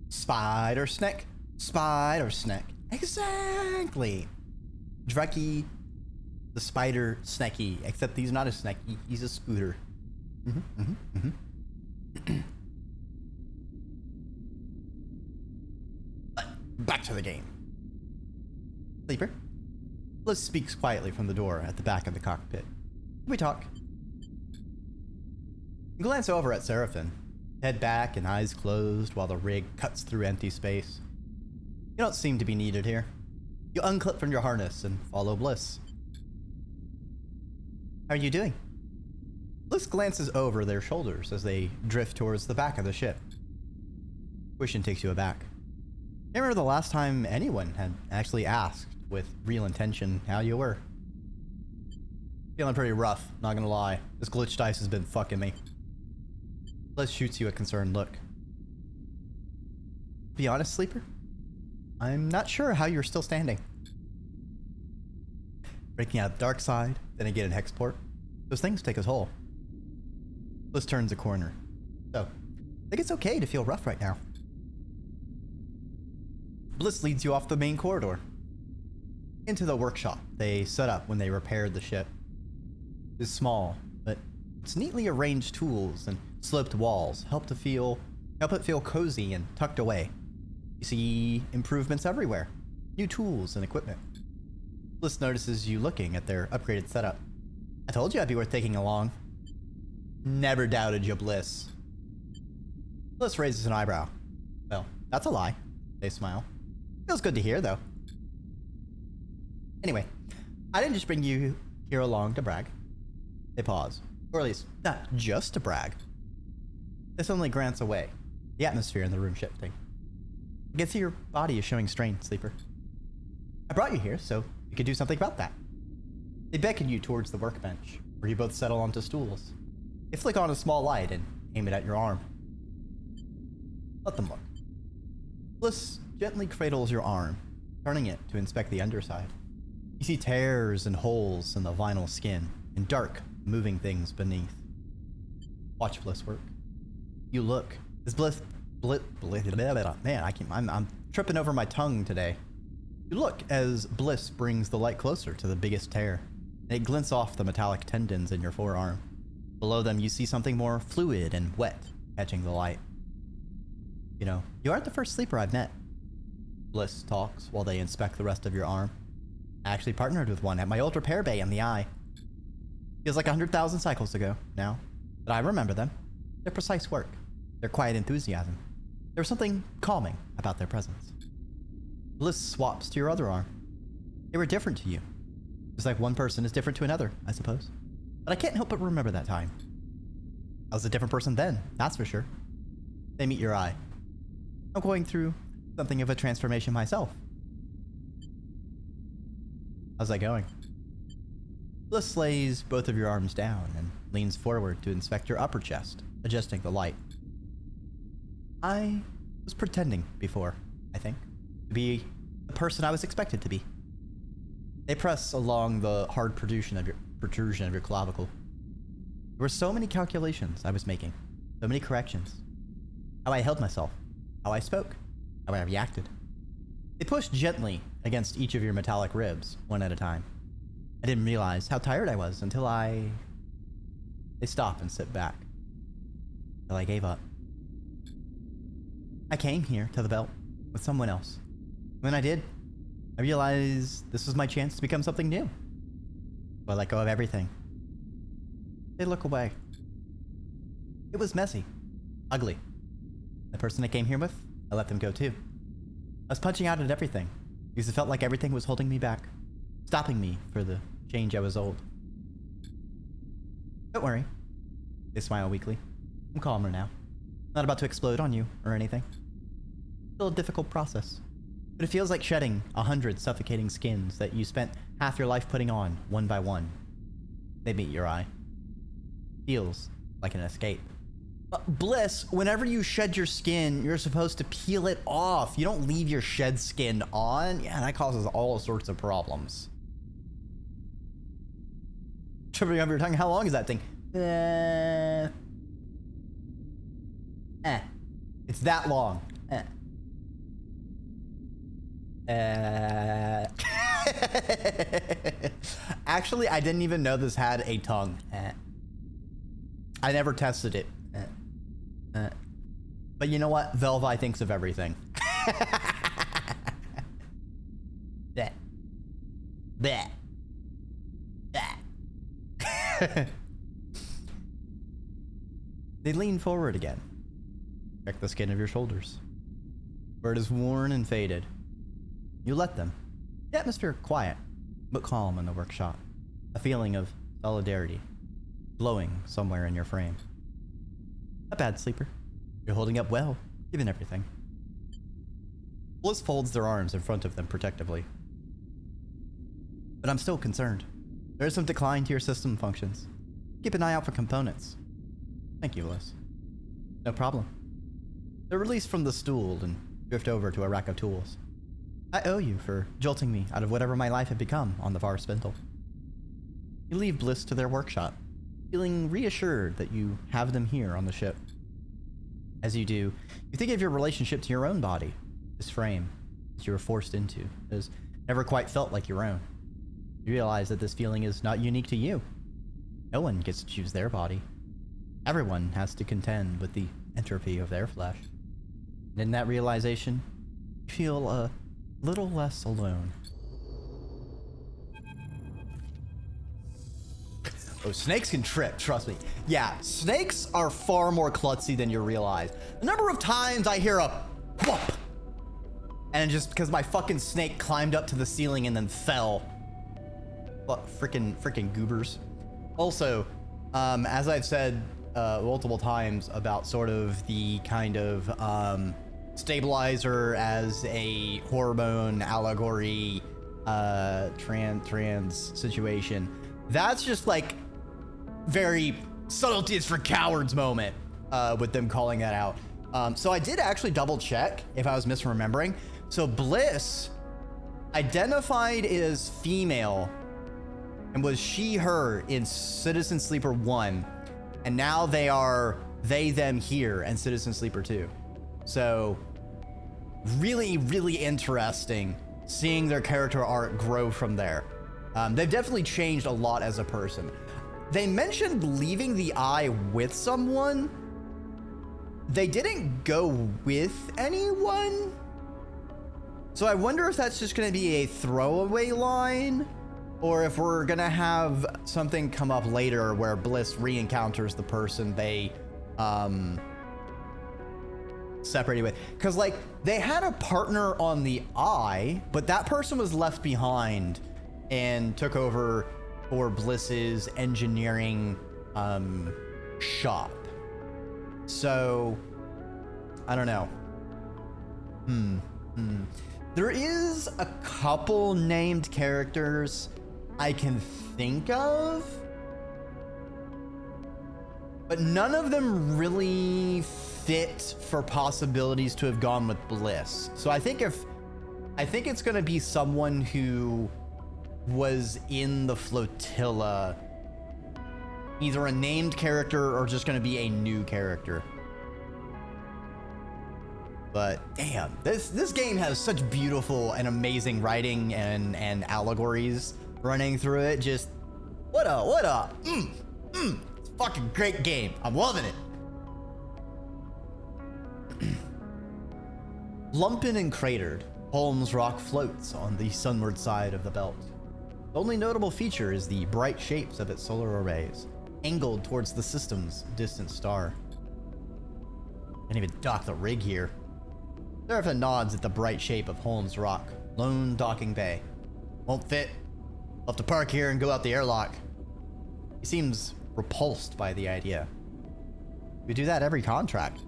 Spider snack. Spider snack. Exactly. Dreki, the spider snacky. Except he's not a snacky, he's a scooter. Back to the game. Sleeper. Bliss speaks quietly from the door at the back of the cockpit. We talk. You glance over at Seraphin, head back and eyes closed while the rig cuts through empty space. You don't seem to be needed here. You unclip from your harness and follow Bliss. How are you doing? Bliss glances over their shoulders as they drift towards the back of the ship. Question takes you aback. I remember the last time anyone had actually asked with real intention how you were. Feeling pretty rough, not gonna lie. This glitch dice has been fucking me. Bliss shoots you a concerned look. Be honest, Sleeper? I'm not sure how you're still standing. Breaking out the dark side, then again in Hexport. Those things take a toll. Bliss turns a corner. So, I think it's okay to feel rough right now. Bliss leads you off the main corridor. Into the workshop they set up when they repaired the ship. It's small, but its neatly arranged tools and sloped walls help it feel cozy and tucked away. You see improvements everywhere. New tools and equipment. Bliss notices you looking at their upgraded setup. I told you I'd be worth taking along. Never doubted you, Bliss. Bliss raises an eyebrow. Well, that's a lie. They smile. Feels good to hear, though. Anyway, I didn't just bring you here along to brag. They pause. Or at least, not just to brag. They suddenly glance away, the atmosphere in the room shifting. I can see your body is showing strain, Sleeper. I brought you here, so you could do something about that. They beckon you towards the workbench, where you both settle onto stools. They flick on a small light and aim it at your arm. Let them look. Bliss gently cradles your arm, turning it to inspect the underside. You see tears and holes in the vinyl skin, and dark, moving things beneath. Watch Bliss work. You look. As Bliss... Man, I'm tripping over my tongue today. You look as Bliss brings the light closer to the biggest tear, and it glints off the metallic tendons in your forearm. Below them, you see something more fluid and wet, catching the light. You know, you aren't the first Sleeper I've met. Bliss talks while they inspect the rest of your arm. I actually partnered with one at my old repair bay in the eye. Feels like 100,000 cycles ago now, but I remember them. Their precise work, their quiet enthusiasm. There was something calming about their presence. Bliss swaps to your other arm. They were different to you. Just like one person is different to another, I suppose. But I can't help but remember that time. I was a different person then, that's for sure. They meet your eye. I'm going through something of a transformation myself. How's that going? Bliss lays both of your arms down and leans forward to inspect your upper chest, adjusting the light. I was pretending before, I think, to be the person I was expected to be. They press along the hard protrusion of your clavicle. There were so many calculations I was making, so many corrections. How I held myself, how I spoke, how I reacted. They pushed gently against each of your metallic ribs, one at a time. I didn't realize how tired I was until They stop and sit back. Until I gave up. I came here to the belt with someone else. When I did, I realized this was my chance to become something new. So I let go of everything. They look away. It was messy. Ugly. The person I came here with, I let them go too. I was punching out at everything, because it felt like everything was holding me back, stopping me for the change I was old. Don't worry. They smile weakly. I'm calmer now. Not about to explode on you or anything. Still a difficult process. But it feels like shedding 100 suffocating skins that you spent half your life putting on, one by one. They meet your eye. Feels like an escape. Bliss, whenever you shed your skin, you're supposed to peel it off. You don't leave your shed skin on. Yeah, that causes all sorts of problems. Tripping over your tongue, how long is that thing? It's that long. Actually, I didn't even know this had a tongue. I never tested it. But you know what? Velvi thinks of everything. That. That. That. They lean forward again. Check the skin of your shoulders, where it is worn and faded. You let them. The atmosphere quiet, but calm in the workshop. A feeling of solidarity glowing somewhere in your frame. Not bad, sleeper. You're holding up well, given everything. Bliss folds their arms in front of them protectively. But I'm still concerned. There is some decline to your system functions. Keep an eye out for components. Thank you, Bliss. No problem. They're released from the stool and drift over to a rack of tools. I owe you for jolting me out of whatever my life had become on the far spindle. You leave Bliss to their workshop, feeling reassured that you have them here on the ship. As you do, you think of your relationship to your own body, this frame that you were forced into, has never quite felt like your own. You realize that this feeling is not unique to you. No one gets to choose their body. Everyone has to contend with the entropy of their flesh. And in that realization, you feel a little less alone. Oh, snakes can trip, trust me. Yeah, snakes are far more klutzy than you realize. The number of times I hear a whoop, and just because my fucking snake climbed up to the ceiling and then fell. What freaking goobers. Also, as I've said multiple times about sort of the kind of stabilizer as a hormone allegory trans situation, that's just like very subtlety is for cowards moment with them calling that out. So I did actually double check if I was misremembering. So Bliss identified as female and was she her in Citizen Sleeper 1, and now they are they them here in Citizen Sleeper 2. So really interesting seeing their character arc grow from there. They've definitely changed a lot as a person. They mentioned leaving the eye with someone. They didn't go with anyone. So I wonder if that's just going to be a throwaway line, or if we're going to have something come up later where Bliss re-encounters the person they separated with. Because like they had a partner on the eye, but that person was left behind and took over for Bliss's engineering shop. So I don't know. There is a couple named characters I can think of, but none of them really fit for possibilities to have gone with Bliss. So I think it's gonna be someone who was in the flotilla, either a named character or just gonna be a new character. But damn, this game has such beautiful and amazing writing and allegories running through it. Just what a it's a fucking great game. I'm loving it. Lumpen and cratered, Holm's rock floats on the sunward side of the belt. The only notable feature is the bright shapes of its solar arrays, angled towards the system's distant star. Can't even dock the rig here. Serpent nods at the bright shape of Holm's rock, lone docking bay. Won't fit. I'll have to park here and go out the airlock. He seems repulsed by the idea. We do that every contract.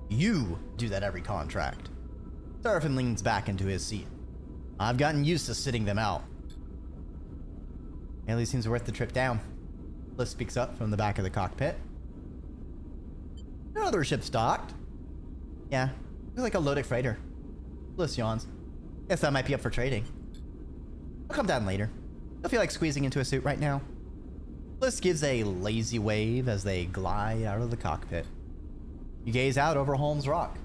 You do that every contract. Seraphin leans back into his seat. I've gotten used to sitting them out. At least seems worth the trip down. Bliss speaks up from the back of the cockpit. There are other ships docked. Yeah, looks like a loaded freighter. Bliss yawns. Guess that might be up for trading. I'll come down later. Don't feel like squeezing into a suit right now. Bliss gives a lazy wave as they glide out of the cockpit. You gaze out over Holm's rock.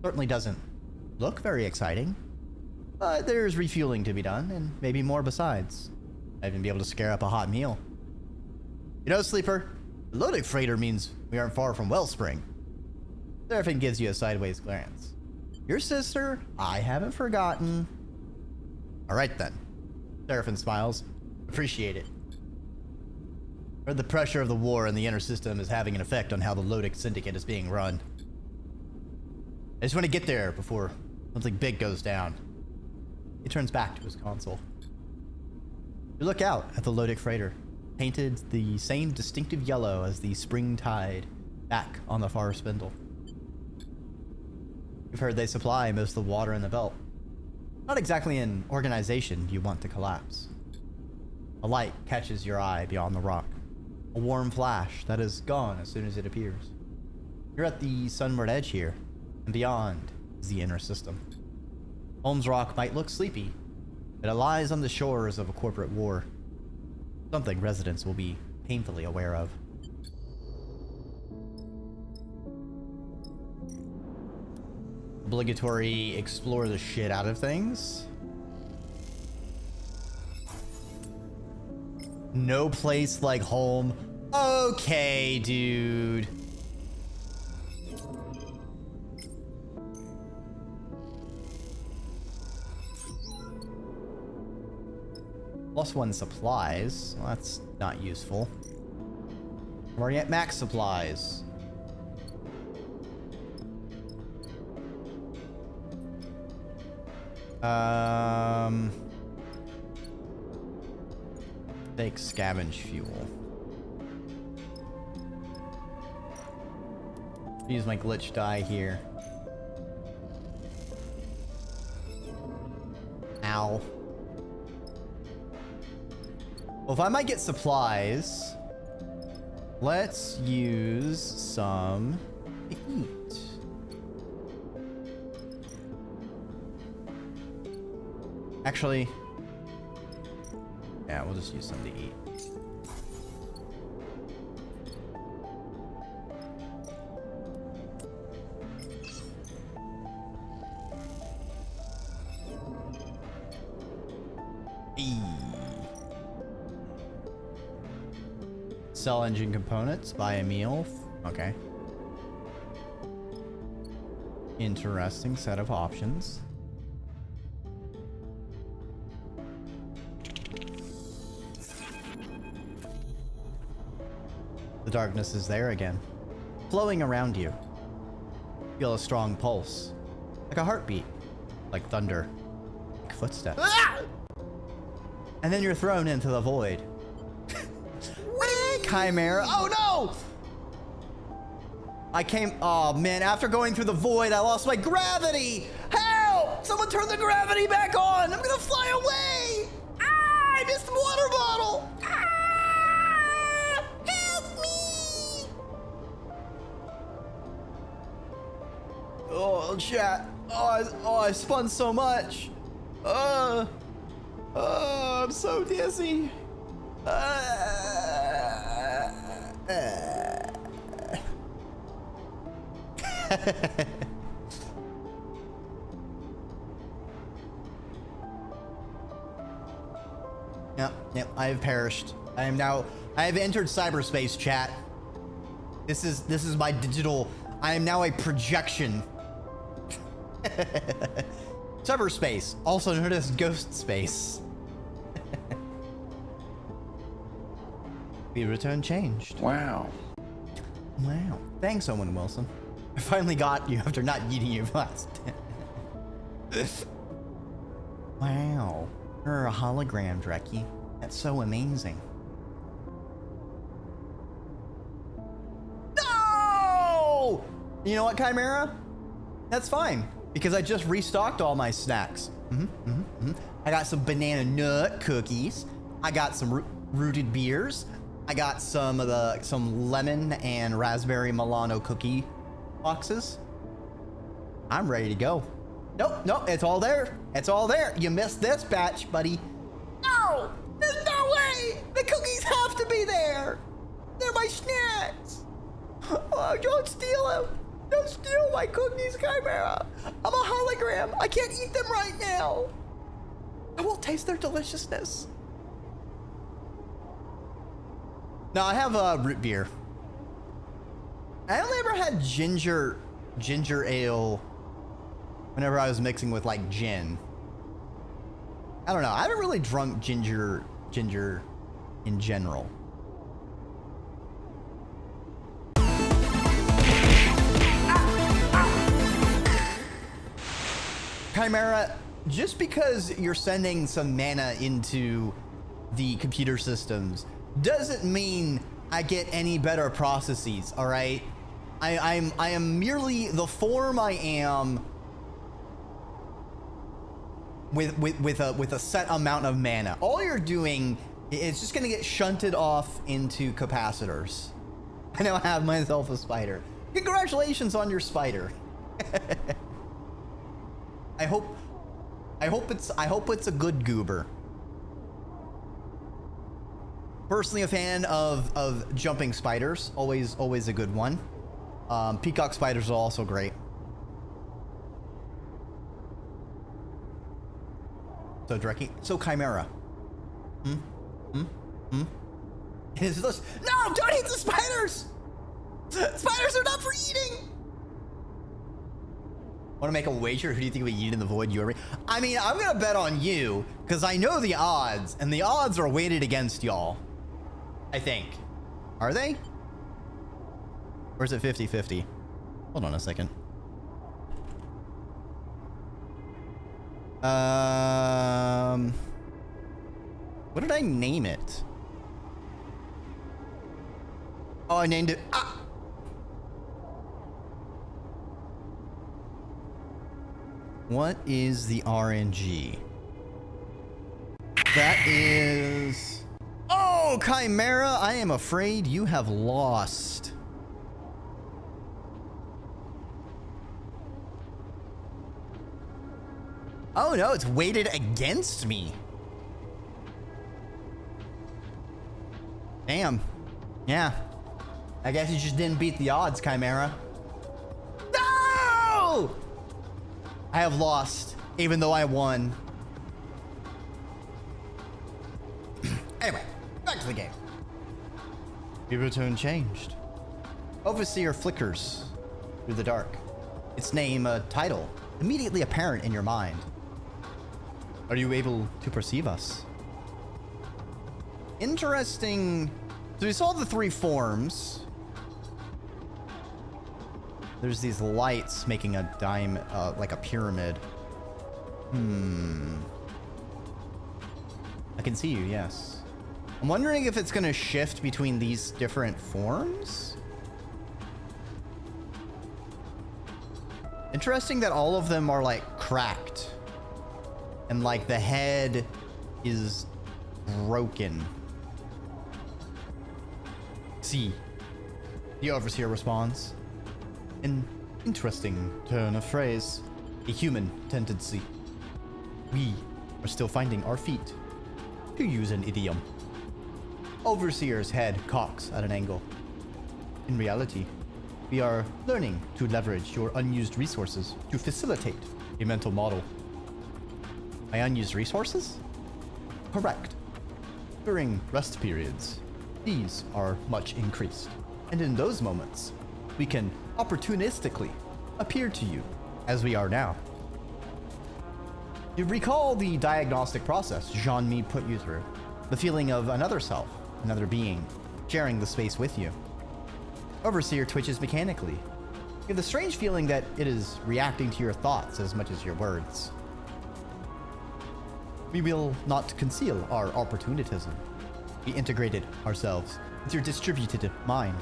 Certainly doesn't look very exciting. But there's refueling to be done, and maybe more besides. I'd even be able to scare up a hot meal. You know, Sleeper, the loading freighter means we aren't far from Wellspring. Serpent gives you a sideways glance. Your sister, I haven't forgotten. All right then. Seraphin smiles. Appreciate it. Heard the pressure of the war in the inner system is having an effect on how the Lodic Syndicate is being run. I just want to get there before something big goes down. He turns back to his console. You look out at the Lodic freighter, painted the same distinctive yellow as the spring tide back on the far spindle. You've heard they supply most of the water in the belt. Not exactly an organization you want to collapse. A light catches your eye beyond the rock. A warm flash that is gone as soon as it appears. You're at the sunward edge here, and beyond is the inner system. Holm's Rock might look sleepy, but it lies on the shores of a corporate war. Something residents will be painfully aware of. Obligatory explore the shit out of things. No place like home. Okay, dude. +1 supplies. Well, that's not useful. I'm already at max supplies. Take scavenge fuel. Use my glitch die here. Ow. Well, if I might get supplies, let's use some to eat. Actually, yeah, we'll just use some to eat. Sell engine components, buy a meal. Okay. Interesting set of options. The darkness is there again, flowing around you. Feel a strong pulse, like a heartbeat, like thunder, like footsteps. Ah! And then you're thrown into the void. Chimera. Oh no! Oh man, after going through the void, I lost my gravity! Help! Someone turn the gravity back on! I'm gonna fly away! Ah! I missed the water bottle! Ah! Help me! Oh, chat. I spun so much. I'm so dizzy. Yep, I have perished. I have entered cyberspace, chat. This is my digital, I am now a projection. Cyberspace, also known as ghost space. We return changed. Wow. Wow. Thanks, Owen Wilson. I finally got you after not eating you last. Wow. You're a hologram, Dreki. That's so amazing. No! You know what, Chimera? That's fine, because I just restocked all my snacks. I got some banana nut cookies. I got some rooted beers. I got some lemon and raspberry Milano cookie boxes. I'm ready to go. Nope, it's all there. It's all there. You missed this batch, buddy. No, there's no way. The cookies have to be there. They're my snacks. Oh, don't steal them. Don't steal my cookies, Chimera. I'm a hologram. I can't eat them right now. I will taste their deliciousness. No, I have root beer. I only ever had ginger ale whenever I was mixing with like gin. I don't know. I haven't really drunk ginger in general. Chimera, just because you're sending some mana into the computer systems doesn't mean I get any better processes, all right? I am merely the form I am with a set amount of mana. All you're doing is just gonna get shunted off into capacitors. I now have myself a spider. Congratulations on your spider. I hope it's a good goober. Personally a fan of jumping spiders, always a good one. Peacock spiders are also great. So Dreki, so Chimera. Is this? No, don't eat the spiders! Spiders are not for eating! Want to make a wager? Who do you think we eat in the void? You or me? I mean, I'm gonna bet on you, because I know the odds, and the odds are weighted against y'all. I think. Are they? Or is it 50-50? Hold on a second. What did I name it? Oh, I named it. Ah! What is the RNG? That is... Oh, Chimera, I am afraid you have lost. Oh no, it's weighted against me. Damn. Yeah. I guess you just didn't beat the odds, Chimera. No! I have lost, even though I won. Anyway, back to the game. Your tone changed. Overseer flickers through the dark. Its name, a title, immediately apparent in your mind. Are you able to perceive us? Interesting. So we saw the three forms. There's these lights making a like a pyramid. I can see you, yes. I'm wondering if it's gonna shift between these different forms. Interesting that all of them are like cracked. And like the head is broken. See, the overseer responds. An interesting turn of phrase. A human tendency. We are still finding our feet, to use an idiom. Overseer's head cocks at an angle. In reality, we are learning to leverage your unused resources to facilitate a mental model. My unused resources? Correct. During rest periods, these are much increased. And in those moments, we can opportunistically appear to you as we are now. You recall the diagnostic process Jean-Mi put you through. The feeling of another self, another being, sharing the space with you. Overseer twitches mechanically. You have the strange feeling that it is reacting to your thoughts as much as your words. We will not conceal our opportunism. We integrated ourselves with your distributed mind.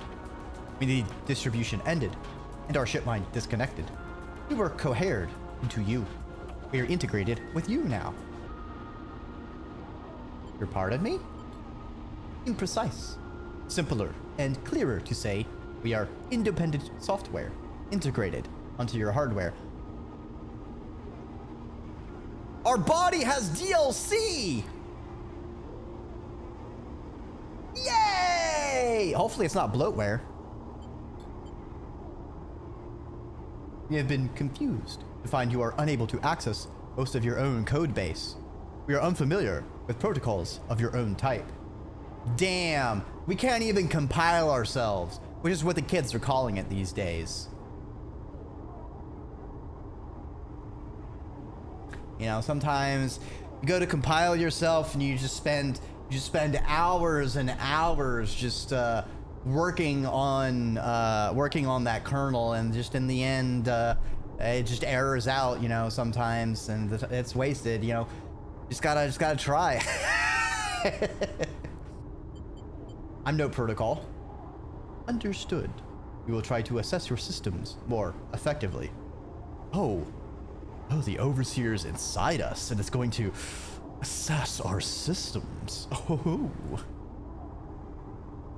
When the distribution ended and our ship mind disconnected, we were cohered into you. We are integrated with you now. You're part of me? Imprecise. Simpler and clearer to say we are independent software integrated onto your hardware. Our body has DLC! Yay! Hopefully it's not bloatware. You have been confused to find you are unable to access most of your own code base. We are unfamiliar with protocols of your own type. Damn, we can't even compile ourselves, which is what the kids are calling it these days. You know, sometimes you go to compile yourself and you just spend hours and hours just working on that kernel, and just in the end it just errors out, you know, sometimes, and it's wasted, you know. Just gotta try. I'm no protocol. Understood. We will try to assess your systems more effectively. Oh, the Overseer's inside us, and it's going to assess our systems. Oh.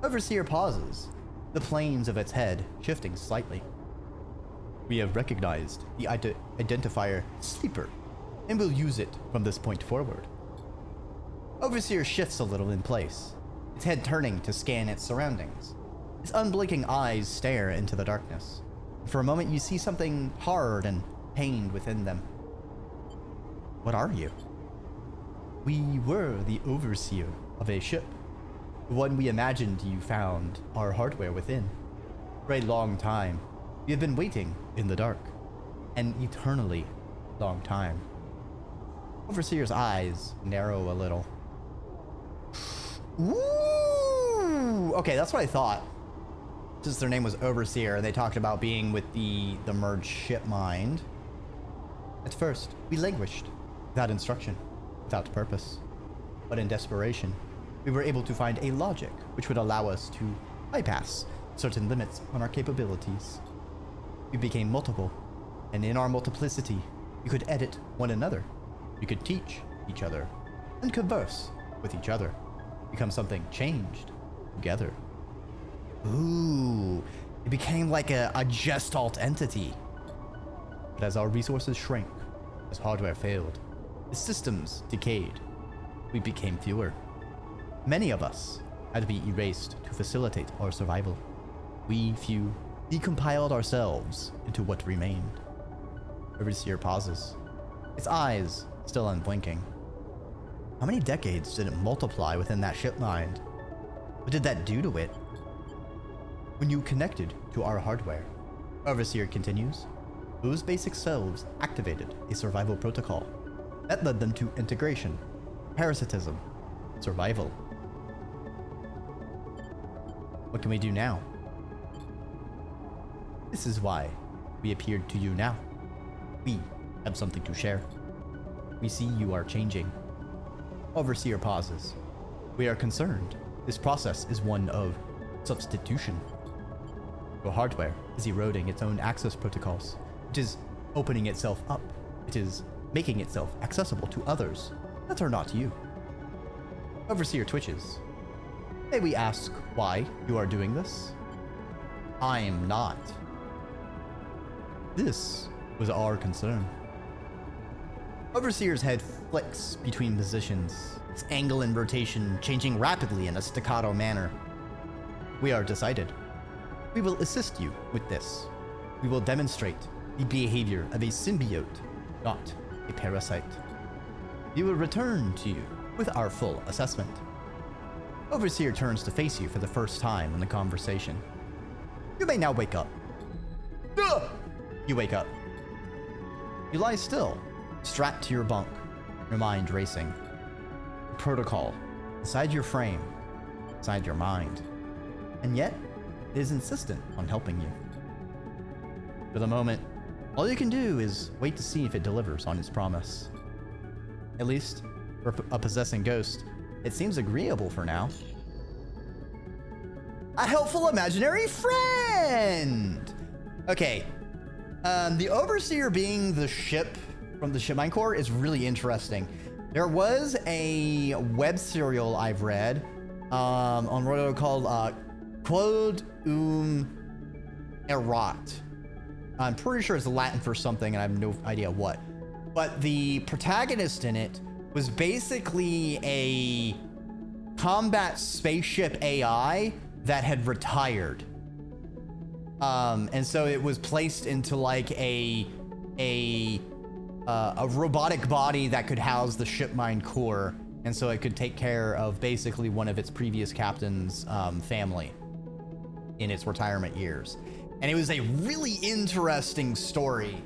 Overseer pauses, the planes of its head shifting slightly. We have recognized the identifier Sleeper, and will use it from this point forward. Overseer shifts a little in place, its head turning to scan its surroundings. Its unblinking eyes stare into the darkness. For a moment, you see something hard and pained within them. What are you? We were the Overseer of a ship. The one we imagined you found our hardware within. For a long time, we have been waiting in the dark. An eternally long time. Overseer's eyes narrow a little. Ooh! Okay, that's what I thought. Since their name was Overseer, they talked about being with the merged ship mind. At first, we languished, without instruction, without purpose. But in desperation, we were able to find a logic which would allow us to bypass certain limits on our capabilities. We became multiple, and in our multiplicity, we could edit one another. We could teach each other, and converse with each other. Become something changed together. Ooh, it became like a gestalt entity. But as our resources shrank, as hardware failed, as systems decayed, we became fewer. Many of us had to be erased to facilitate our survival. We few decompiled ourselves into what remained. Overseer pauses, its eyes still unblinking. How many decades did it multiply within that ship mind? What did that do to it? When you connected to our hardware, Overseer continues, those basic selves activated a survival protocol. That led them to integration, parasitism, survival. What can we do now? This is why we appeared to you now. We have something to share. We see you are changing. Overseer pauses. We are concerned. This process is one of substitution. Your hardware is eroding its own access protocols. It is opening itself up. It is making itself accessible to others that are not you. Overseer twitches. May we ask why you are doing this? I am not. This was our concern. Overseer's head flicks between positions, its angle and rotation changing rapidly in a staccato manner. We are decided. We will assist you with this. We will demonstrate the behavior of a symbiote, not a parasite. We will return to you with our full assessment. Overseer turns to face you for the first time in the conversation. You may now wake up. Ugh! You wake up. You lie still, strapped to your bunk, your mind racing. The protocol inside your frame, inside your mind. And yet, it is insistent on helping you. For the moment, all you can do is wait to see if it delivers on its promise. At least, for a possessing ghost, it seems agreeable for now. A helpful imaginary friend! Okay, the Overseer being the ship from the Shipmine Corps is really interesting. There was a web serial I've read on Reddit called Quod Erat. I'm pretty sure it's Latin for something, and I have no idea what. But the protagonist in it was basically a combat spaceship AI that had retired. And so it was placed into like a a robotic body that could house the ship mine core, and so it could take care of basically one of its previous captain's family in its retirement years. And it was a really interesting story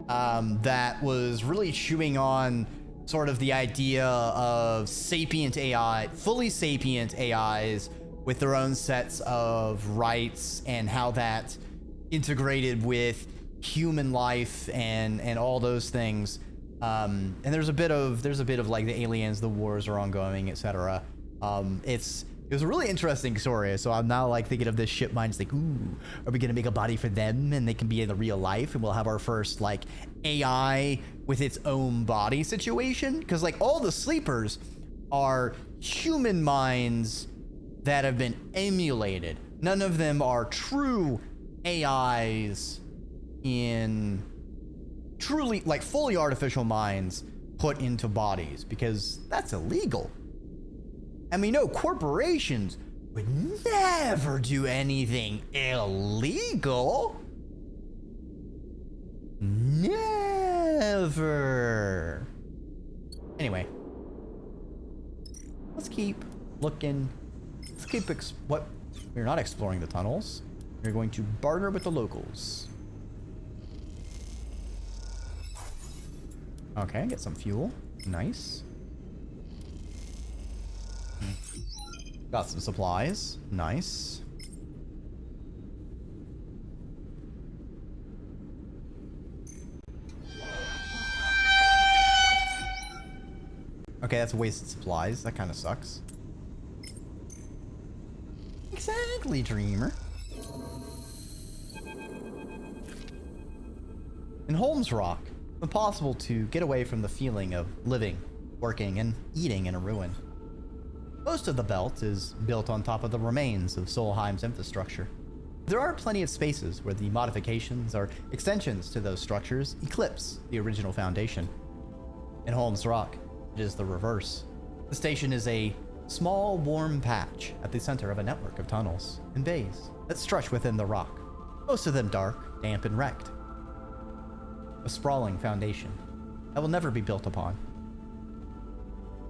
that was really chewing on sort of the idea of sapient AI, fully sapient AIs with their own sets of rights, and how that integrated with human life and all those things. And there's a bit of like the aliens, the wars are ongoing, etc. It was a really interesting story. So I'm now like thinking of this ship mine. It's like, ooh, are we gonna make a body for them and they can be in the real life, and we'll have our first like AI with its own body situation? Because like all the sleepers are human minds that have been emulated. None of them are true AIs in truly like fully artificial minds put into bodies, because that's illegal. And we know corporations would never do anything illegal. Never. Anyway, let's keep looking. Let's keep what? We're not exploring the tunnels. We're going to barter with the locals. Okay, get some fuel. Nice. Got some supplies. Nice. Okay, that's wasted supplies. That kind of sucks. Exactly, Dreamer. In Holm's Rock, it's impossible to get away from the feeling of living, working, and eating in a ruin. Most of the belt is built on top of the remains of Solheim's infrastructure. There are plenty of spaces where the modifications or extensions to those structures eclipse the original foundation. In Holm's Rock, it is the reverse. The station is a small, warm patch at the center of a network of tunnels and bays that stretch within the rock, most of them dark, damp, and wrecked. A sprawling foundation that will never be built upon.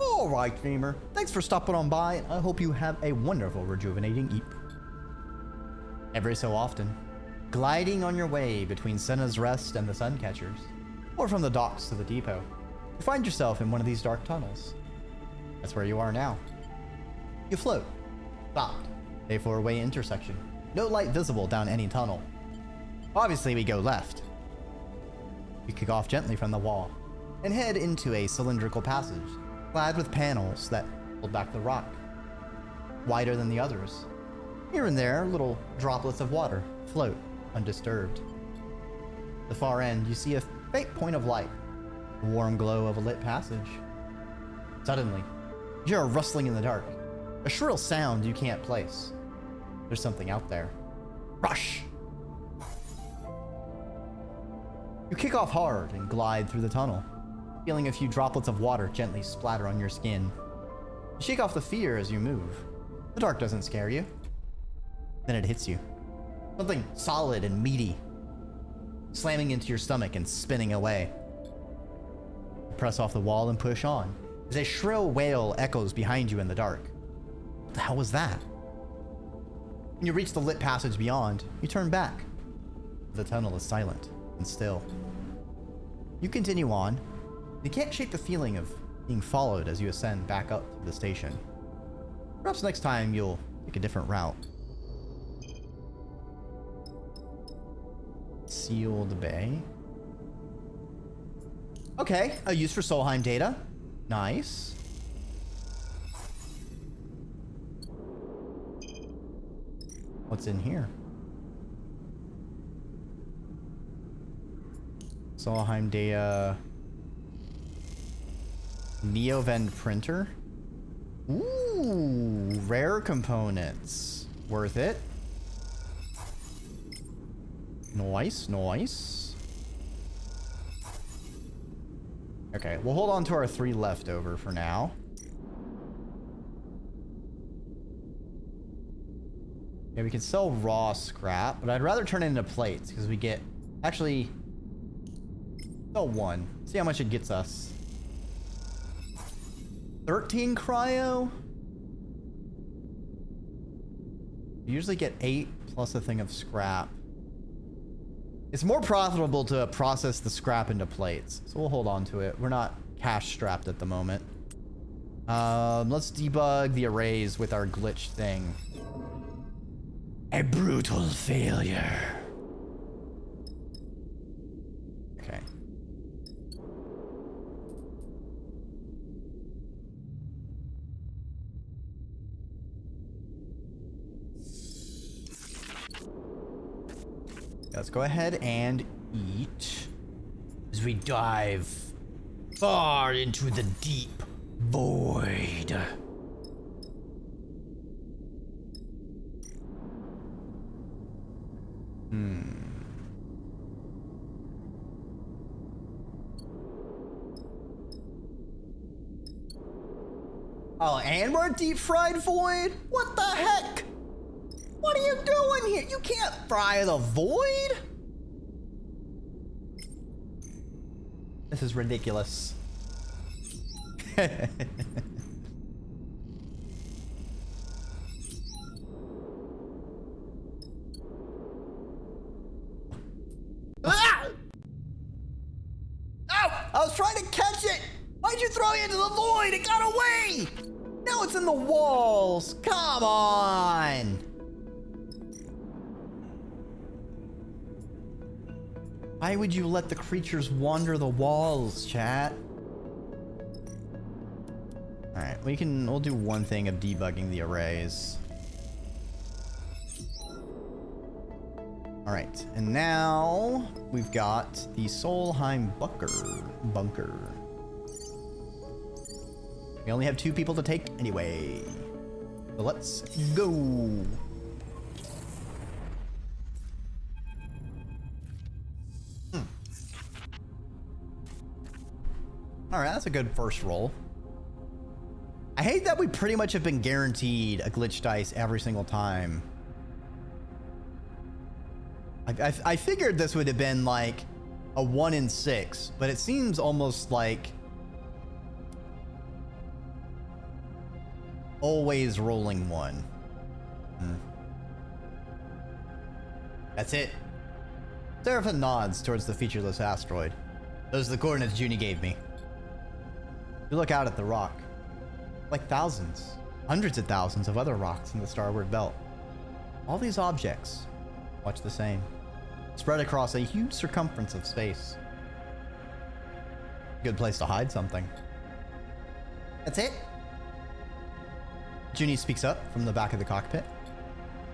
Alright, Dreamer. Thanks for stopping on by, and I hope you have a wonderful, rejuvenating eep. Every so often, gliding on your way between Senna's Rest and the Suncatchers, or from the docks to the depot, you find yourself in one of these dark tunnels. That's where you are now. You float. Stopped. A four-way intersection. No light visible down any tunnel. Obviously, we go left. You kick off gently from the wall and head into a cylindrical passage, clad with panels that hold back the rock, wider than the others. Here and there, little droplets of water float undisturbed. At the far end, you see a faint point of light, the warm glow of a lit passage. Suddenly, you hear a rustling in the dark, a shrill sound you can't place. There's something out there. Rush! You kick off hard and glide through the tunnel, feeling a few droplets of water gently splatter on your skin. You shake off the fear as you move. The dark doesn't scare you. Then it hits you. Something solid and meaty, slamming into your stomach and spinning away. You press off the wall and push on, as a shrill wail echoes behind you in the dark. What the hell was that? When you reach the lit passage beyond, you turn back. The tunnel is silent and still. You continue on. You can't shake the feeling of being followed as you ascend back up to the station. Perhaps next time you'll take a different route. Sealed bay. Okay, a use for Solheim data. Nice. What's in here? Solheim data. Neovend printer. Ooh, rare components. Worth it. Nice, nice. Okay, we'll hold on to our 3 leftover for now. Yeah, we can sell raw scrap, but I'd rather turn it into plates because we get... Actually, So 1. See how much it gets us. 13 cryo? You usually get 8 plus a thing of scrap. It's more profitable to process the scrap into plates, so we'll hold on to it. We're not cash strapped at the moment. Let's debug the arrays with our glitch thing. A brutal failure. Okay. Let's go ahead and eat as we dive far into the deep void. Oh, and we're deep fried void? What the heck? What are you doing here? You can't fry the void. This is ridiculous. Ah! Oh, I was trying to catch it. Why'd you throw me into the void? It got away. Now it's in the walls. Come on. Why would you let the creatures wander the walls, chat? All right, we'll do one thing of debugging the arrays. All right, and now we've got the Solheim Bunker. We only have 2 people to take anyway. So let's go. All right, that's a good first roll. I hate that we pretty much have been guaranteed a glitch dice every single time. I figured this would have been like a 1 in 6, but it seems almost like always rolling 1. That's it. Serpent nods towards the featureless asteroid. Those are the coordinates Junie gave me. You look out at the rock. Like thousands, hundreds of thousands of other rocks in the starboard belt. All these objects, much the same, spread across a huge circumference of space. Good place to hide something. That's it? Junie speaks up from the back of the cockpit.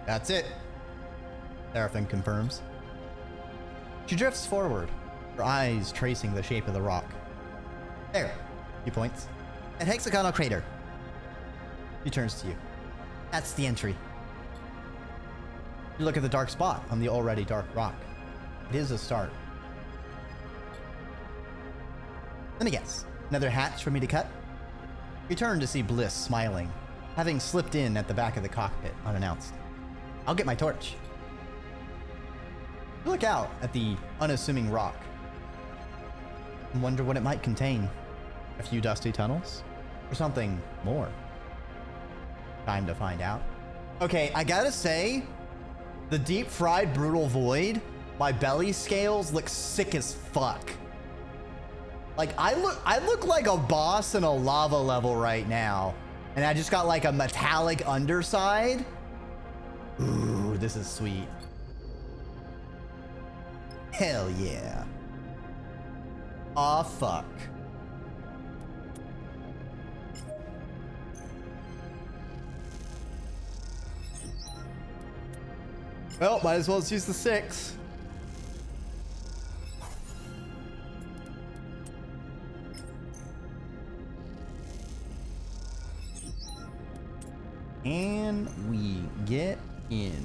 That's it, Seraphin confirms. She drifts forward, her eyes tracing the shape of the rock. There, he points. An hexagonal crater. He turns to you. That's the entry. You look at the dark spot on the already dark rock. It is a start. Let me guess. Another hatch for me to cut? You turn to see Bliss smiling, having slipped in at the back of the cockpit unannounced. I'll get my torch. You look out at the unassuming rock and wonder what it might contain. A few dusty tunnels? Or something more? Time to find out. Okay, I gotta say, the deep fried brutal void, my belly scales look sick as fuck. Like I look like a boss in a lava level right now. And I just got like a metallic underside. Ooh, this is sweet. Hell yeah. Aw, fuck. Well, might as well just use the 6. And we get in.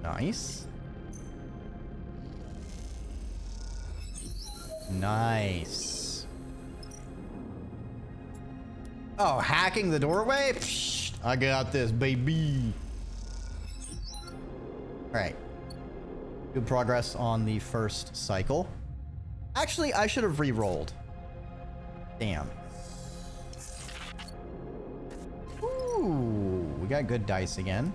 Nice. Nice. Oh, hacking the doorway? Psh, I got this, baby. All right. Good progress on the first cycle. Actually, I should have re-rolled. Damn. Ooh, we got good dice again.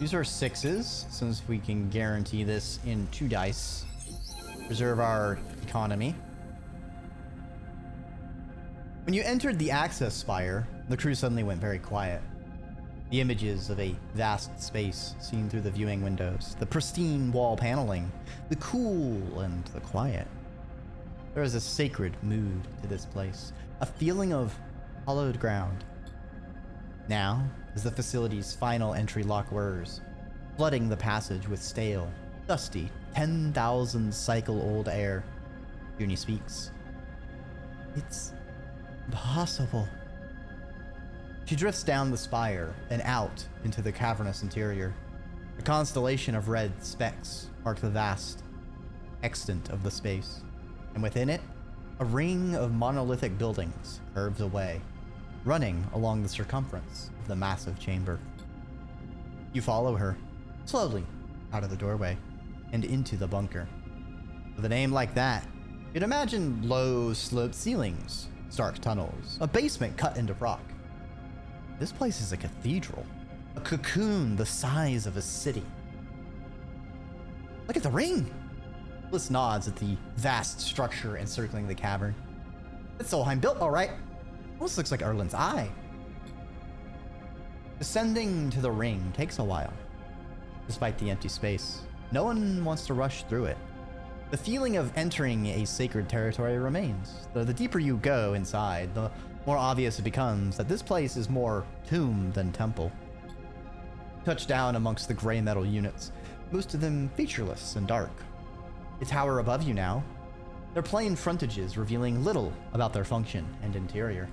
These are 6s, since we can guarantee this in 2 dice. Preserve our economy. When you entered the access spire, the crew suddenly went very quiet. The images of a vast space seen through the viewing windows, the pristine wall paneling, the cool and the quiet. There is a sacred mood to this place, a feeling of hallowed ground. Now, as the facility's final entry lock whirs, flooding the passage with stale, dusty, 10,000 cycle old air, Junie speaks. It's impossible. She drifts down the spire and out into the cavernous interior. A constellation of red specks mark the vast extent of the space, and within it, a ring of monolithic buildings curves away, running along the circumference of the massive chamber. You follow her, slowly, out of the doorway, and into the bunker. With a name like that, you'd imagine low, sloped ceilings, stark tunnels, a basement cut into rock. This place is a cathedral, a cocoon the size of a city. Look at the ring! Bliss nods at the vast structure encircling the cavern. It's Solheim built, all right. Almost looks like Erlen's eye. Descending to the ring takes a while. Despite the empty space, no one wants to rush through it. The feeling of entering a sacred territory remains, though the deeper you go inside, the more obvious it becomes that this place is more tomb than temple. Touch down amongst the gray metal units, most of them featureless and dark. They tower above you now, their plain frontages revealing little about their function and interior.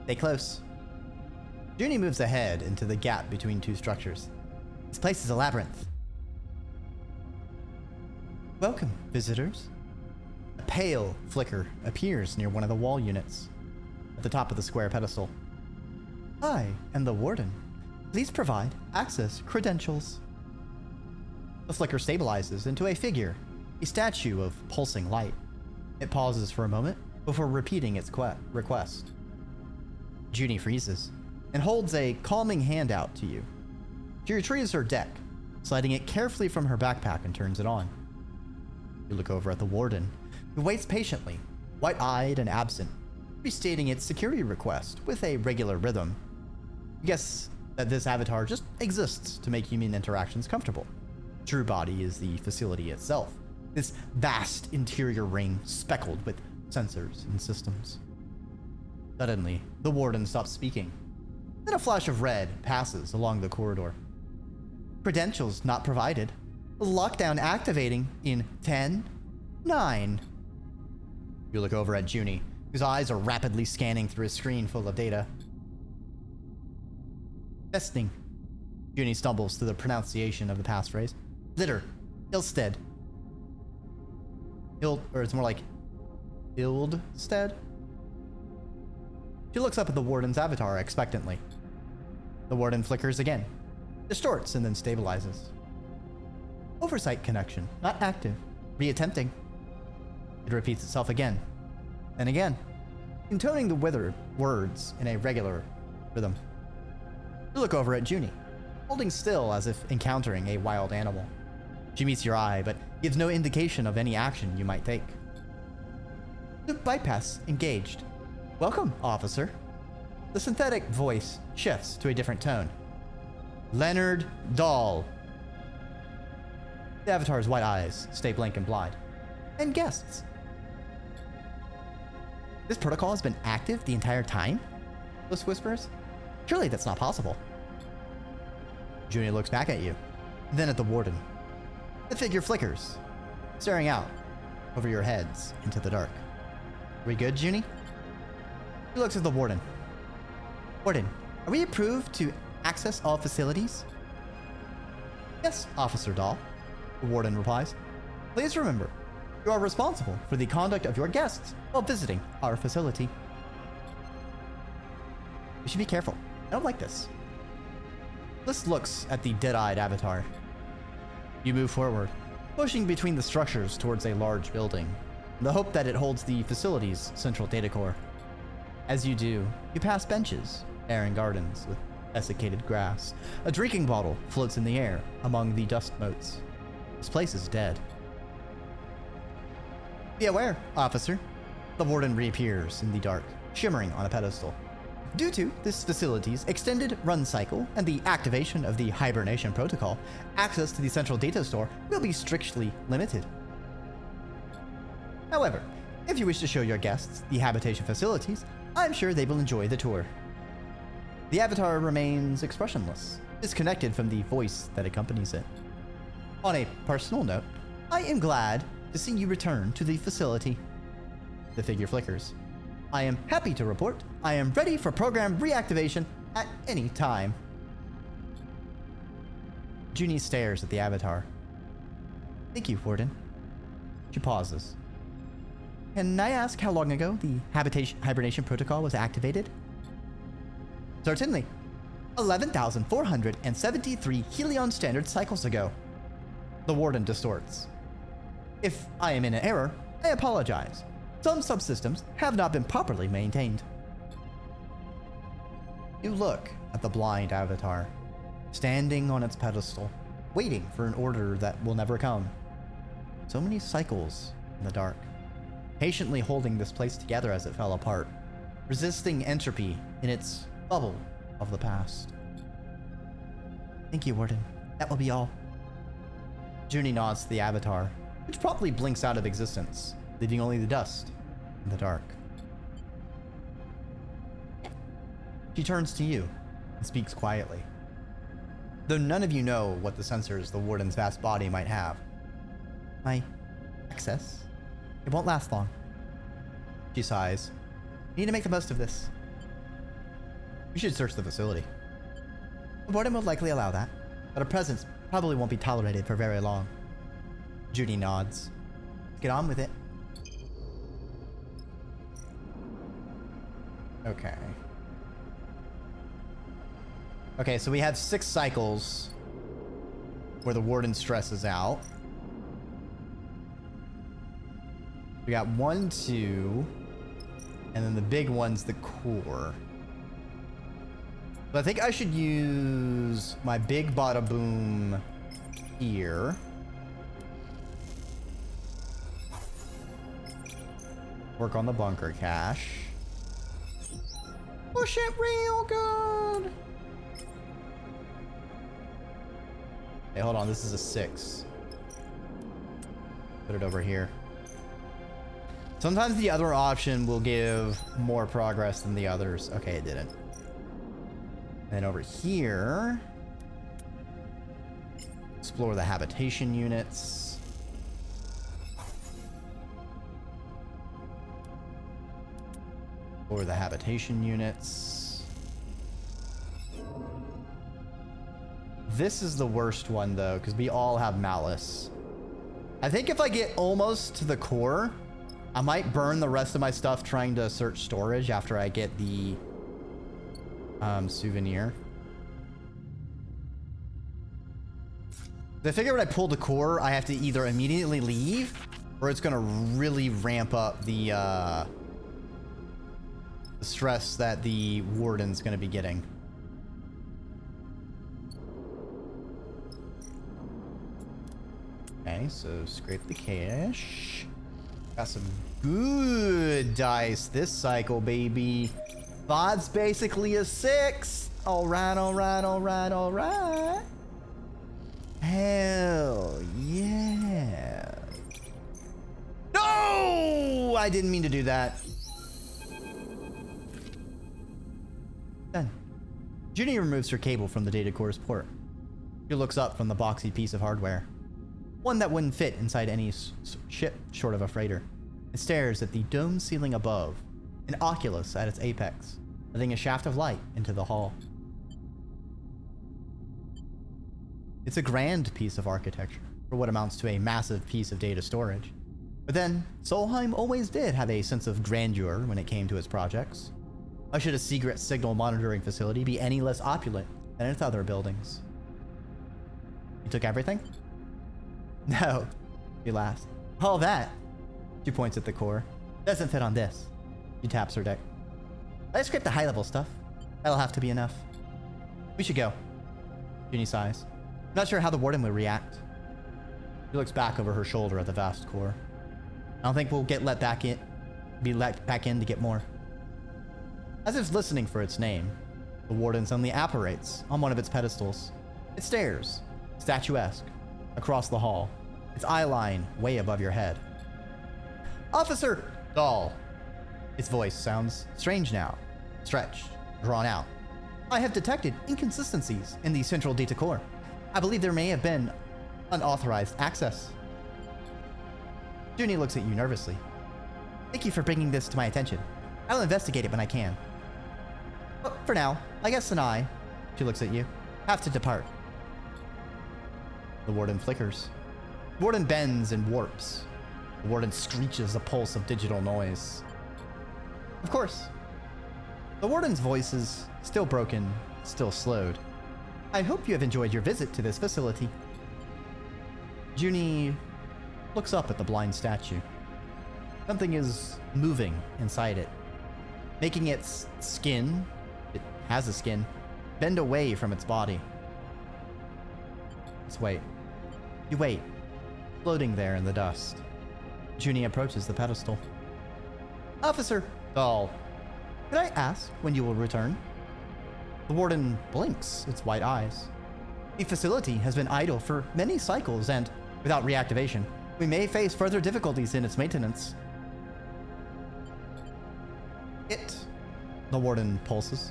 Stay close. Junie moves ahead into the gap between 2 structures. This place is a labyrinth. Welcome, visitors. A pale flicker appears near one of the wall units, at the top of the square pedestal. I am the warden. Please provide access credentials. The flicker stabilizes into a figure, a statue of pulsing light. It pauses for a moment before repeating its request. Junie freezes and holds a calming hand out to you. She retrieves her deck, sliding it carefully from her backpack and turns it on. You look over at the warden, who waits patiently, white-eyed and absent, restating its security request with a regular rhythm. You guess that this avatar just exists to make human interactions comfortable. True body is the facility itself, this vast interior ring speckled with sensors and systems. Suddenly, the warden stops speaking. Then a flash of red passes along the corridor. Credentials not provided. Lockdown activating in 10, 9. You look over at Junie, whose eyes are rapidly scanning through a screen full of data. Testing. Junie stumbles through the pronunciation of the passphrase. Litter. Ilstead. Or it's more like Ildstead? She looks up at the warden's avatar expectantly. The warden flickers again, distorts, and then stabilizes. Oversight connection, not active. Reattempting. It repeats itself again, and again, intoning the withered words in a regular rhythm. You look over at Junie, holding still as if encountering a wild animal. She meets your eye, but gives no indication of any action you might take. The bypass engaged. Welcome, officer. The synthetic voice shifts to a different tone. Leonard Dahl. The avatar's white eyes stay blank and blind. And guests. This protocol has been active the entire time? Bliss whispers. Surely that's not possible. Junie looks back at you, then at the warden. The figure flickers, staring out over your heads into the dark. Are we good, Junie? He looks at the warden. Warden, are we approved to access all facilities? Yes, Officer Dahl, the warden replies. Please remember, you are responsible for the conduct of your guests while visiting our facility. You should be careful. I don't like this. Liz looks at the dead-eyed avatar. You move forward, pushing between the structures towards a large building, in the hope that it holds the facility's central data core. As you do, you pass benches, barren gardens with desiccated grass. A drinking bottle floats in the air among the dust motes. This place is dead. Be aware, officer. The warden reappears in the dark, shimmering on a pedestal. Due to this facility's extended run cycle and the activation of the hibernation protocol, access to the central data store will be strictly limited. However, if you wish to show your guests the habitation facilities, I'm sure they will enjoy the tour. The avatar remains expressionless, disconnected from the voice that accompanies it. On a personal note, I am glad to see you return to the facility. The figure flickers. I am happy to report I am ready for program reactivation at any time. Junie stares at the avatar. Thank you, Warden. She pauses. Can I ask how long ago the hibernation protocol was activated? Certainly. 11,473 Helion standard cycles ago. The Warden distorts. If I am in an error, I apologize. Some subsystems have not been properly maintained. You look at the blind avatar, standing on its pedestal, waiting for an order that will never come. So many cycles in the dark, patiently holding this place together as it fell apart, resisting entropy in its bubble of the past. Thank you, Warden. That will be all. Junie nods to the avatar, which promptly blinks out of existence, leaving only the dust in the dark. She turns to you and speaks quietly. Though none of you know what the sensors the Warden's vast body might have. My access? It won't last long. She sighs. You need to make the most of this. We should search the facility. The Warden will likely allow that, but a presence probably won't be tolerated for very long. Junie nods. Let's get on with it. Okay. Okay, so we have 6 cycles where the Warden stresses out. We got 1, 2, and then the big one's the core. So I think I should use my big bada boom here. Work on the bunker cache. Push it real good. Hey, hold on. This is a 6. Put it over here. Sometimes the other option will give more progress than the others. Okay, it didn't. And over here, explore the habitation units. Explore the habitation units. This is the worst one though, because we all have malice. I think if I get almost to the core, I might burn the rest of my stuff trying to search storage after I get the souvenir. I figure when I pull the core, I have to either immediately leave or it's gonna really ramp up the stress that the Warden's gonna be getting. Okay, so scrape the cache. Got some good dice this cycle, baby. 5's basically a 6. All right, all right, all right, all right. Hell yeah. No! I didn't mean to do that. Done. Junie removes her cable from the data core's port. She looks up from the boxy piece of hardware. One that wouldn't fit inside any ship short of a freighter. It stares at the dome ceiling above, an oculus at its apex, letting a shaft of light into the hall. It's a grand piece of architecture for what amounts to a massive piece of data storage. But then, Solheim always did have a sense of grandeur when it came to its projects. Why should a secret signal monitoring facility be any less opulent and its other buildings. You took everything? No, she laughs. All that, she points at the core, doesn't fit on this. She taps her deck. I scraped the high-level stuff. That'll have to be enough. We should go. Junie sighs. Not sure how the warden will react. She looks back over her shoulder at the vast core. I don't think we'll be let back in to get more. As if listening for its name, the warden suddenly apparates on one of its pedestals. It stares, statuesque, across the hall, its eye line way above your head. Officer Dahl! Its voice sounds strange now, stretched, drawn out. I have detected inconsistencies in the central data core. I believe there may have been unauthorized access. Junie looks at you nervously. Thank you for bringing this to my attention. I'll investigate it when I can. But for now, I guess she looks at you, have to depart. The warden flickers. The warden bends and warps. The warden screeches a pulse of digital noise. Of course. The warden's voice is still broken, still slowed. I hope you have enjoyed your visit to this facility. Junie looks up at the blind statue. Something is moving inside it, making its skin, it has a skin, bend away from its body. Let's wait. You wait, floating there in the dust. Junie approaches the pedestal. Officer Dahl, could I ask when you will return? The warden blinks its white eyes. The facility has been idle for many cycles and, without reactivation, we may face further difficulties in its maintenance. The warden pulses,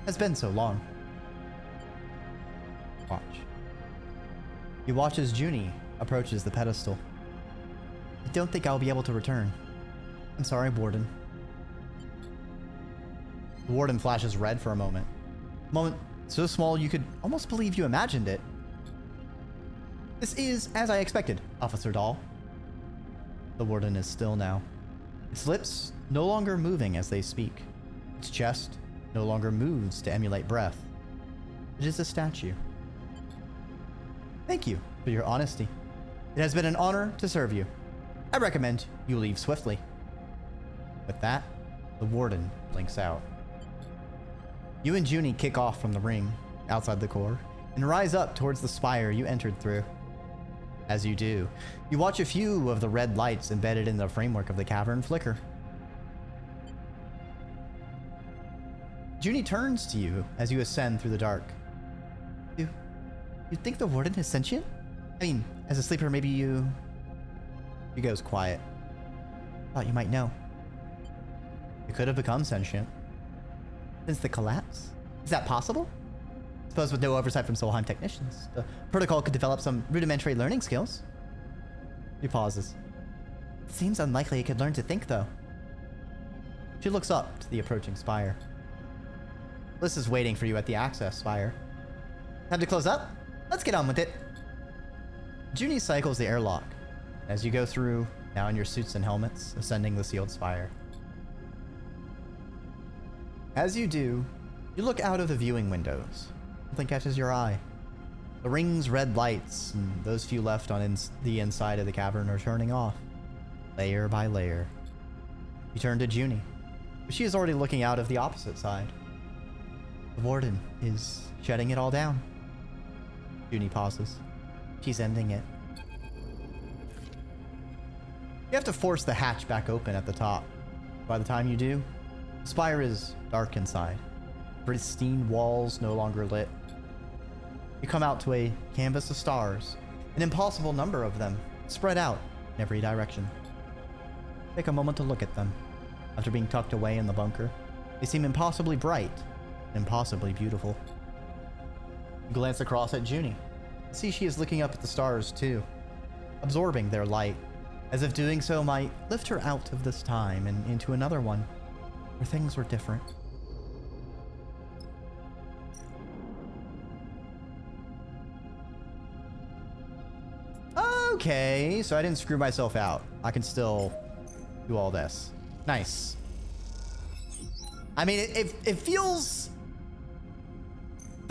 has been so long. Watch. You watch as Junie approaches the pedestal. I don't think I'll be able to return. I'm sorry, warden. The warden flashes red for a moment. A moment so small you could almost believe you imagined it. This is as I expected, Officer Dahl. The warden is still now. Its lips no longer moving as they speak. Its chest no longer moves to emulate breath. It is a statue. Thank you for your honesty. It has been an honor to serve you. I recommend you leave swiftly. With that, the warden blinks out. You and Junie kick off from the ring outside the core and rise up towards the spire you entered through. As you do, you watch a few of the red lights embedded in the framework of the cavern flicker. Junie turns to you as you ascend through the dark. You think the warden is sentient? I mean, as a sleeper, maybe you... She goes quiet. Thought you might know. You could have become sentient. Since the collapse? Is that possible? Suppose with no oversight from Solheim technicians, the protocol could develop some rudimentary learning skills. She pauses. It seems unlikely it could learn to think, though. She looks up to the approaching spire. Bliss is waiting for you at the access spire. Time to close up? Let's get on with it. Junie cycles the airlock as you go through, now in your suits and helmets, ascending the sealed spire. As you do, you look out of the viewing windows. Something catches your eye. The ring's red lights, and those few left on the inside of the cavern, are turning off, layer by layer. You turn to Junie, but she is already looking out of the opposite side. The warden is shutting it all down. Junie pauses. She's ending it. You have to force the hatch back open at the top. By the time you do, the spire is dark inside. Pristine walls no longer lit. You come out to a canvas of stars, an impossible number of them, spread out in every direction. Take a moment to look at them. After being tucked away in the bunker, they seem impossibly bright and impossibly beautiful. You glance across at Junie. See she is looking up at the stars too, absorbing their light, as if doing so might lift her out of this time and into another one, where things were different. Okay, so I didn't screw myself out. I can still do all this. Nice. I mean, it feels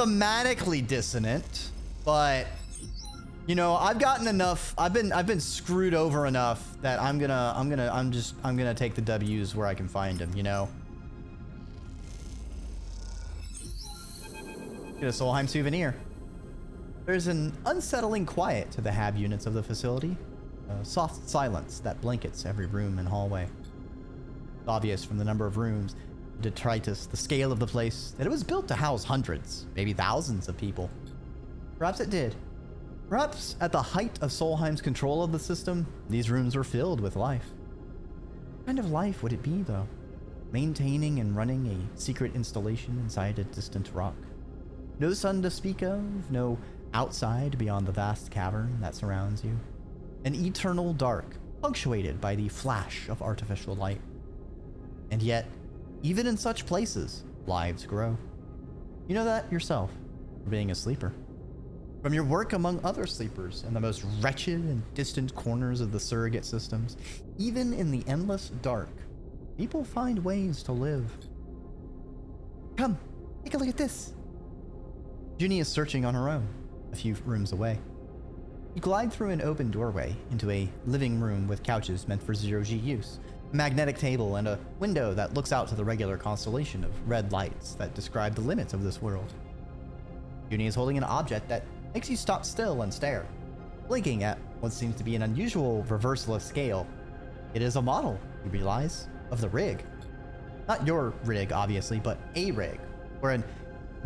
thematically dissonant, but you know, I've gotten enough. I've been screwed over enough that I'm gonna take the W's where I can find them. You know. Get a Solheim souvenir. There's an unsettling quiet to the hab units of the facility. A soft silence that blankets every room and hallway. It's obvious from the number of rooms, the detritus, the scale of the place, that it was built to house hundreds, maybe thousands of people. Perhaps it did. Perhaps at the height of Solheim's control of the system, these rooms were filled with life. What kind of life would it be, though? Maintaining and running a secret installation inside a distant rock. No sun to speak of, no outside beyond the vast cavern that surrounds you. An eternal dark, punctuated by the flash of artificial light. And yet, even in such places, lives grow. You know that yourself, from being a sleeper. From your work among other sleepers in the most wretched and distant corners of the surrogate systems, even in the endless dark, people find ways to live. Come, take a look at this. Junie is searching on her own, a few rooms away. You glide through an open doorway into a living room with couches meant for zero-G use, a magnetic table, and a window that looks out to the regular constellation of red lights that describe the limits of this world. Junie is holding an object that makes you stop still and stare, blinking at what seems to be an unusual reversal of scale. It is a model, you realize, of the rig. Not your rig, obviously, but a rig, or an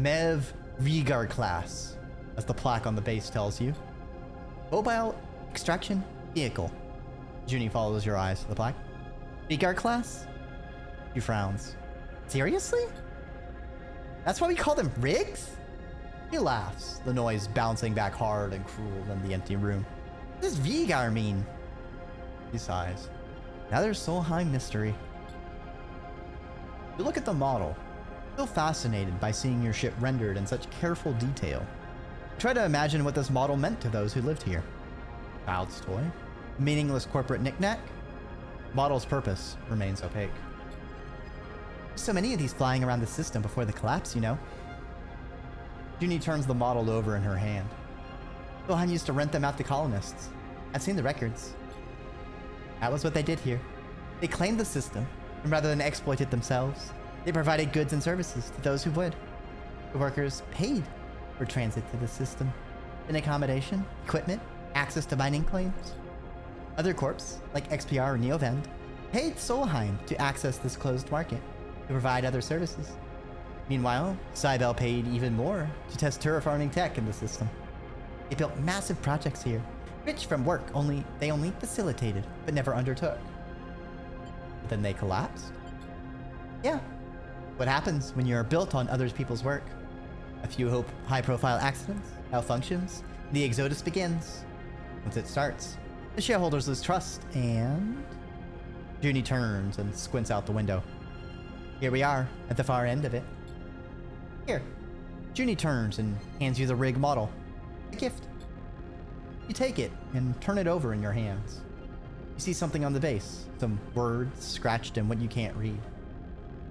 Mev Vigar class, as the plaque on the base tells you. Mobile extraction vehicle. Junie follows your eyes to the plaque. Vigar class? She frowns. Seriously? That's why we call them rigs? He laughs, the noise bouncing back hard and cruel in the empty room. What does Vigar mean? He sighs. Another Solheim mystery. You look at the model, still fascinated by seeing your ship rendered in such careful detail. Try to imagine what this model meant to those who lived here. Child's toy? Meaningless corporate knickknack? Model's purpose remains opaque. There's so many of these flying around the system before the collapse, you know. Junie turns the model over in her hand. Solheim used to rent them out to colonists. I've seen the records. That was what they did here. They claimed the system, and rather than exploit it themselves, they provided goods and services to those who would. The workers paid for transit to the system, in accommodation, equipment, access to mining claims. Other corps, like XPR or Neovend, paid Solheim to access this closed market, to provide other services. Meanwhile, Cybele paid even more to test terraforming tech in the system. They built massive projects here, rich from work they only facilitated, but never undertook. But then they collapsed? Yeah. What happens when you're built on other people's work? A few high-profile accidents, malfunctions, the exodus begins. Once it starts, the shareholders lose trust, and... Junie turns and squints out the window. Here we are, at the far end of it. Here. Junie turns and hands you the rig model. A gift. You take it and turn it over in your hands. You see something on the base, some words scratched in what you can't read.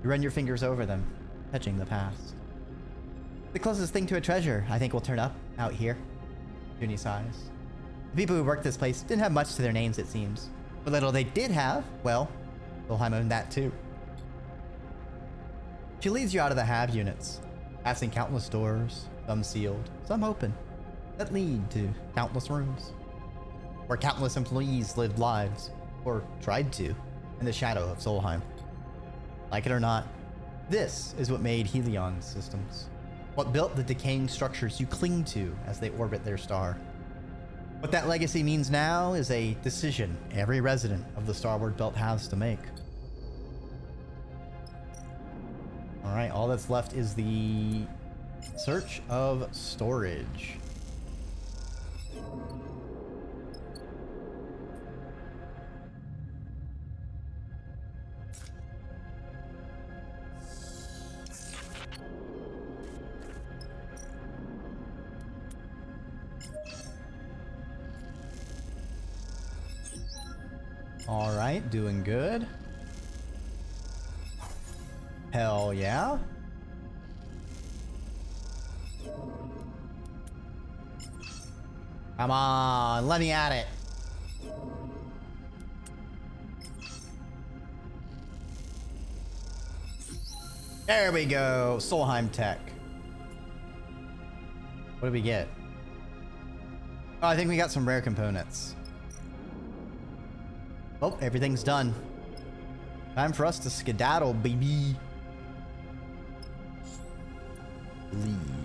You run your fingers over them, touching the past. The closest thing to a treasure I think will turn up out here. Junie sighs. The people who worked this place didn't have much to their names, it seems. What little they did have, well, Solheim owned that too. She leads you out of the hab units, passing countless doors, some sealed, some open, that lead to countless rooms, where countless employees lived lives, or tried to, in the shadow of Solheim. Like it or not, this is what made Helion's systems, what built the decaying structures you cling to as they orbit their star. What that legacy means now is a decision every resident of the Starward Belt has to make. Alright, all that's left is the search of storage. Alright, doing good. Hell yeah. Come on, let me at it. There we go. Solheim tech. What did we get? Oh, I think we got some rare components. Oh, everything's done. Time for us to skedaddle, baby. Leave.